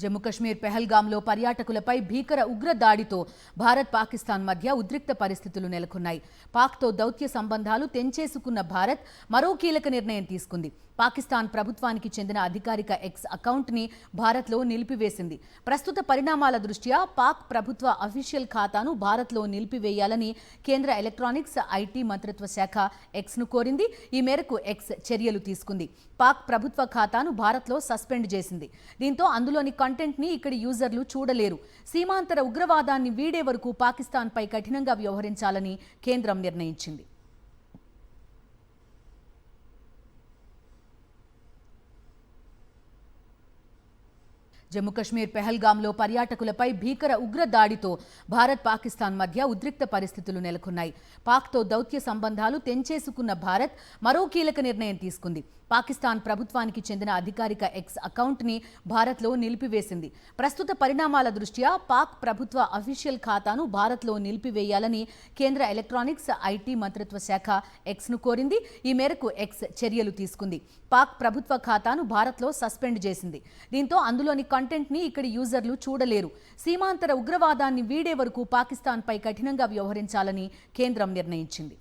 జమ్మూ కశ్మీర్ పెహల్గాంలో పర్యాటకులపై భీకర ఉగ్ర దాడితో భారత్ పాకిస్తాన్ మధ్య ఉద్రిక్త పరిస్థితులు నెలకొన్నాయి. పాక్తో దౌత్య సంబంధాలు తెంచేసుకున్న భారత్ మరో కీలక నిర్ణయం తీసుకుంది. పాకిస్తాన్ ప్రభుత్వానికి చెందిన అధికారిక ఎక్స్ అకౌంట్ని భారత్లో నిలిపివేసింది. ప్రస్తుత పరిణామాల దృష్ట్యా పాక్ ప్రభుత్వ అఫీషియల్ ఖాతాను భారత్లో నిలిపివేయాలని కేంద్ర ఎలక్ట్రానిక్స్ ఐటీ మంత్రిత్వ శాఖ ఎక్స్ను కోరింది. ఈ మేరకు ఎక్స్ చర్యలు తీసుకుంది. పాక్ ప్రభుత్వ ఖాతాను భారత్లో సస్పెండ్ చేసింది. దీంతో అందులోని కంటెంట్ని ఇక్కడి యూజర్లు చూడలేరు. సీమాంతర ఉగ్రవాదాన్ని వీడే వరకు పాకిస్తాన్పై కఠినంగా వ్యవహరించాలని కేంద్రం నిర్ణయించింది. జమ్మూ కశ్మీర్ పెహల్గాంలో పర్యాటకులపై భీకర ఉగ్ర దాడితో భారత్ పాకిస్తాన్ మధ్య ఉద్రిక్త పరిస్థితులు నెలకొన్నాయి. పాక్తో దౌత్య సంబంధాలు తెంచేసుకున్న భారత్ మరో కీలక నిర్ణయం తీసుకుంది. పాకిస్తాన్ ప్రభుత్వానికి చెందిన అధికారిక ఎక్స్ అకౌంట్ని భారత్లో నిలిపివేసింది. ప్రస్తుత పరిణామాల దృష్ట్యా పాక్ ప్రభుత్వ అఫీషియల్ ఖాతాను భారత్లో నిలిపివేయాలని కేంద్ర ఎలక్ట్రానిక్స్ ఐటీ మంత్రిత్వ శాఖ ఎక్స్ను కోరింది. ఈ మేరకు ఎక్స్ చర్యలు తీసుకుంది. పాక్ ప్రభుత్వ ఖాతాను భారత్లో సస్పెండ్ చేసింది. దీంతో అందులోని కంటెంట్ని ఇక్కడి యూజర్లు చూడలేరు. సీమాంతర ఉగ్రవాదాన్ని వీడే వరకు పాకిస్తాన్పై కఠినంగా వ్యవహరించాలని కేంద్రం నిర్ణయించింది.